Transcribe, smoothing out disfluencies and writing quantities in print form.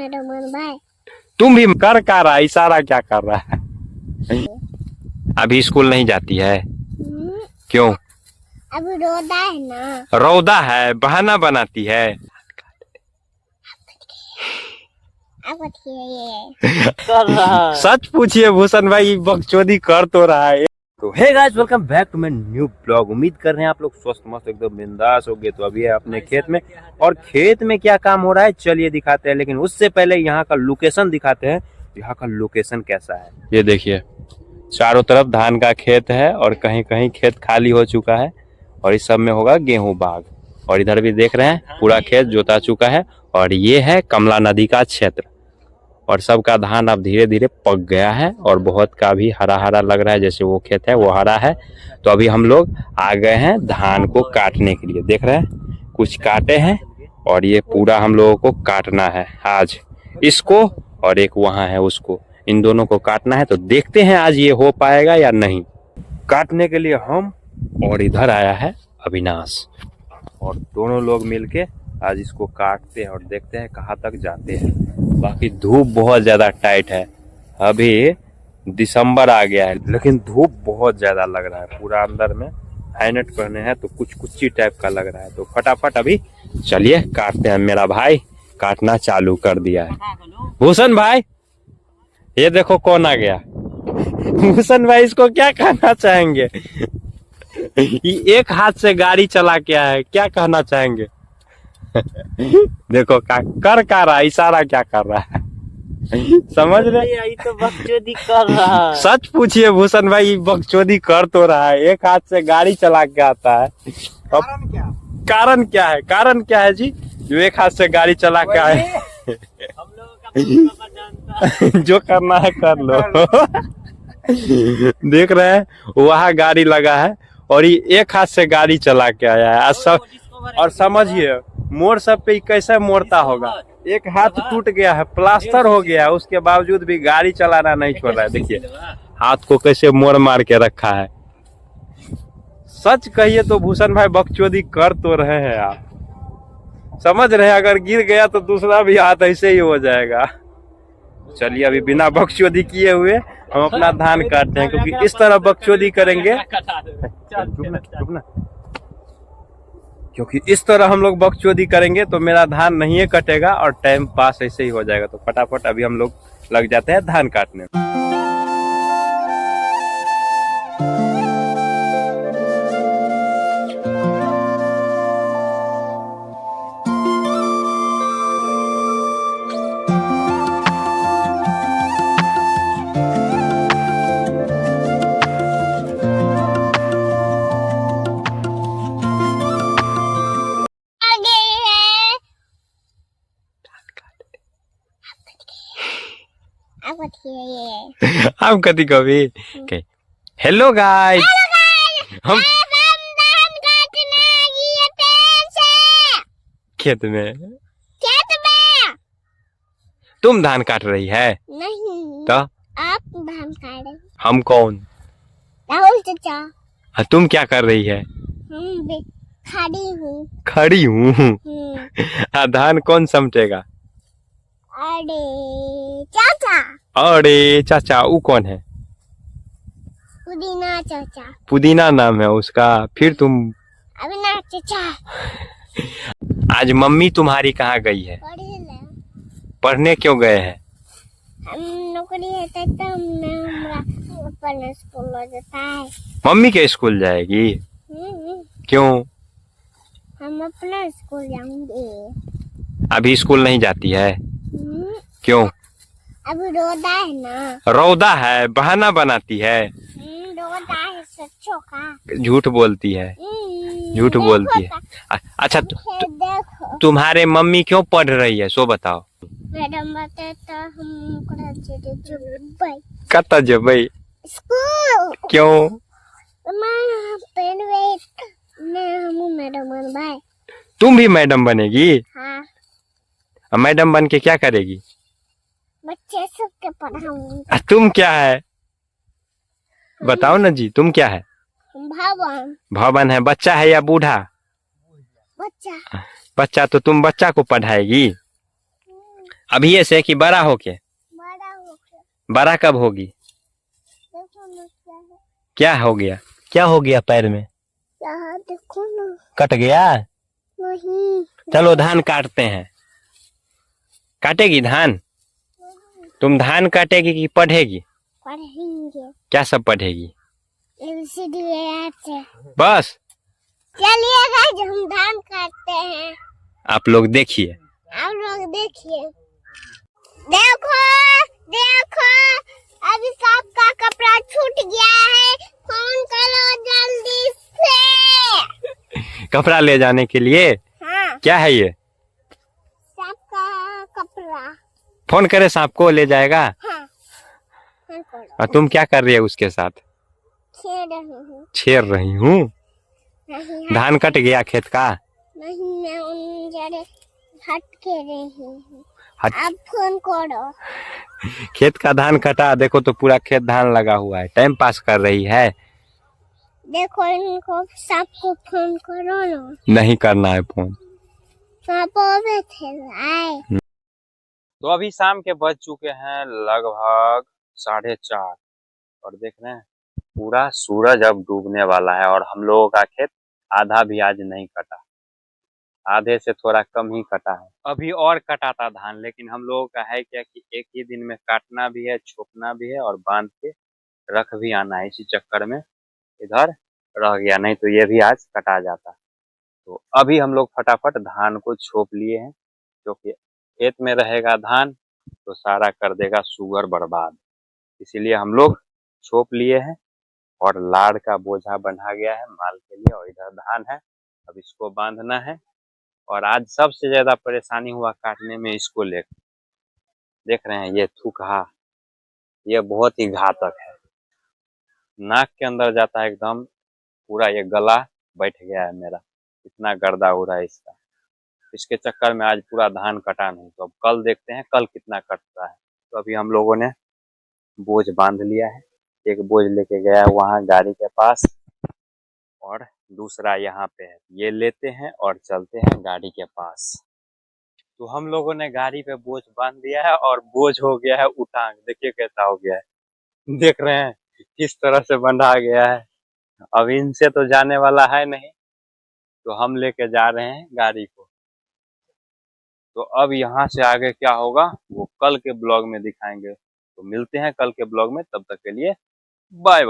Madam भाई। तुम भी कर क्या रहा है, इशारा क्या कर रहा है? अभी स्कूल नहीं जाती है? क्यों? अभी रौदा है ना। रौदा है, बहाना बनाती है। कर रहा है। सच पूछिए भूषण भाई, बकचोदी कर तो रहा है। तो hey guys, welcome back to my new blog. उम्मीद कर रहे हैं आप लोग स्वस्थ मस्त एकदम बिंदास हो गए। तो अभी है अपने खेत में, और खेत में क्या काम हो रहा है चलिए दिखाते हैं। लेकिन उससे पहले यहाँ का लोकेशन दिखाते हैं, यहाँ का लोकेशन कैसा है। ये देखिए, चारों तरफ धान का खेत है और कहीं कहीं खेत खाली हो चुका है, और इस सब में होगा गेहूं बाग। और इधर भी देख रहे हैं पूरा खेत जोता चुका है, और ये है कमला नदी का क्षेत्र। और सबका धान अब धीरे धीरे पक गया है, और बहुत का भी हरा हरा लग रहा है, जैसे वो खेत है वो हरा है। तो अभी हम लोग आ गए हैं धान को काटने के लिए। देख रहे हैं कुछ काटे हैं, और ये पूरा हम लोगों को काटना है आज। इसको और एक वहाँ है उसको, इन दोनों को काटना है। तो देखते हैं आज ये हो पाएगा या नहीं। काटने के लिए हम और इधर आया है अविनाश, और दोनों लोग मिलके आज इसको काटते हैं और देखते हैं कहाँ तक जाते हैं। बाकी धूप बहुत ज्यादा टाइट है, अभी दिसंबर आ गया है लेकिन धूप बहुत ज्यादा लग रहा है। पूरा अंदर में हैनेट पहने हैं तो कुछ कुछ टाइप का लग रहा है। तो फटाफट अभी चलिए काटते हैं। मेरा भाई काटना चालू कर दिया है। भूषण भाई, ये देखो कौन आ गया। भूषण भाई, इसको क्या कहना चाहेंगे? ये एक हाथ से गाड़ी चला के आया है, क्या कहना चाहेंगे? देखो कर क्या रहा है, इशारा क्या कर रहा है? समझ रहे? यही तो बकचोदी कर रहा है। सच पूछिए भूषण भाई, बकचोदी कर तो रहा है। एक हाथ से गाड़ी चला के आता है। अब कारण क्या है? कारण क्या है जी, जो एक हाथ से गाड़ी चला के आए? हम लोगों का जानता है। जो करना है कर लो। देख रहे हैं वहाँ गाड़ी लगा है, और ये एक हाथ से गाड़ी चला के आया है। और समझिए मोड़ सब पे कैसे मोड़ता होगा। एक हाथ टूट गया है, प्लास्टर हो गया है, उसके बावजूद भी गाड़ी चलाना नहीं छोड़ रहा है। देखिए हाथ को कैसे मोड़ मार के रखा है। सच कहिए तो भूषण भाई, बकचोदी कर तो रहे हैं आप, समझ रहे हैं? अगर गिर गया तो दूसरा भी हाथ ऐसे ही हो जाएगा। चलिए अभी बिना बकचोदी किए हुए हम अपना धान काटते हैं, क्योंकि इस तरह बकचोदी करेंगे, क्योंकि इस तरह हम लोग बकचोदी करेंगे तो मेरा धान नहीं कटेगा और टाइम पास ऐसे ही हो जाएगा। तो फटाफट अभी हम लोग लग जाते हैं धान काटने में। हम कभी कभी हेलो गाइस, हम खेत में तुम धान काट रही है? नहीं तो आप धान काट रहे। हम कौन? राहुल चाचा। तुम क्या कर रही है? खड़ी हूँ। खड़ी हूँ। धान कौन समटेगा? अरे चाचा। अरे चाचा, वो कौन है? पुदीना चाचा। पुदीना नाम है उसका। फिर तुम? अविनाश चाचा। आज मम्मी तुम्हारी कहाँ गई है? पढ़ने क्यों गए हैं? नौकरी है तो हमरा अपन स्कूल जाता है। मम्मी के स्कूल जाएगी? क्यों? हम अपना स्कूल जाएंगे। अभी स्कूल नहीं जाती है? क्यों? अभी रौदा है ना। रौदा है, बहाना बनाती है। रौदा है सच्चों का। झूठ बोलती है, झूठ बोलती है। अच्छा तुम्हारे मम्मी क्यों पढ़ रही है सो बताओ। मैडम बताए तो हम कता जबई स्कूल। क्यों? मैडम भाई। तुम भी मैडम बनेगी? हाँ। मैडम बन के क्या करेगी? बच्चे सबके पढ़ाऊंगी। तुम क्या है बताओ ना जी, तुम क्या है? भवन। भवन है। बच्चा है या बूढ़ा? बच्चा। बच्चा। तो तुम बच्चा को पढ़ाएगी? अभी ऐसे कि बड़ा होके? बड़ा हो गया। बड़ा कब होगी? देखो ना क्या है। क्या हो गया? क्या हो गया पैर में? यहाँ देखो ना। कट गया? नहीं। चलो धान काटते हैं। काटेगी धान? तुम धान काटेगी कि पढ़ेगी? पढ़ेंगे। क्या सब पढ़ेगी? ABCD से। बस? चलिए गाइस हम धान काटते हैं। आप लोग देखिए। आप लोग देखिए। देखो देखो अभी सबका कपड़ा छूट गया है। फोन करो जल्दी से। कपड़ा ले जाने के लिए? हाँ। क्या है ये? सबका कपड़ा। फोन करे सांप को ले जाएगा? हाँ। फोन करो। और तुम क्या कर रही है उसके साथ? खेल रही हूँ। छेड़ रही हूँ। नहीं धान कट गया खेत का? नहीं मैं उन जड़े हट के रही हूँ। हट। अब फोन करो। खेत का धान कटा, देखो तो पूरा खेत धान लगा हुआ है। टाइम पास कर रही है। देखो इनको सबको फोन करो ना। नहीं करना है फोन। पापा थे आए। तो अभी शाम के बज चुके हैं लगभग 4:30 और देख रहे हैं पूरा सूरज अब डूबने वाला है और हम लोगों का खेत आधा भी आज नहीं कटा, आधे से थोड़ा कम ही कटा है। अभी और कटा था धान, लेकिन हम लोगों का है क्या कि एक ही दिन में काटना भी है, छोपना भी है और बांध के रख भी आना है। इसी चक्कर में इधर रह गया, नहीं तो ये भी आज कटा जाता। तो अभी हम लोग फटाफट धान को छोप लिए हैं, क्योंकि खेत में रहेगा धान तो सारा कर देगा शुगर बर्बाद। इसीलिए हम लोग छोप लिए हैं और लाड़ का बोझा बंधा गया है माल के लिए, और इधर धान है, अब इसको बांधना है। और आज सबसे ज्यादा परेशानी हुआ काटने में इसको लेकर। देख रहे हैं ये थूकहा, ये बहुत ही घातक है, नाक के अंदर जाता है एकदम, पूरा ये गला बैठ गया है मेरा, इतना गर्दा हो रहा है इसका। इसके चक्कर में आज पूरा धान कटा नहीं। तो अब कल देखते हैं कल कितना कटता है। तो अभी हम लोगों ने बोझ बांध लिया है, एक बोझ लेके गया है वहाँ गाड़ी के पास और दूसरा यहाँ पे है। ये लेते हैं और चलते हैं गाड़ी के पास। तो हम लोगों ने गाड़ी पे बोझ बांध दिया है और बोझ हो गया है उठांग। देखिए कैसा हो गया है, देख रहे हैं किस तरह से बंधा गया है। अब इनसे तो जाने वाला है नहीं, तो हम लेके जा रहे हैं गाड़ी को। तो अब यहाँ से आगे क्या होगा वो कल के ब्लॉग में दिखाएंगे। तो मिलते हैं कल के ब्लॉग में, तब तक के लिए बाय बाय।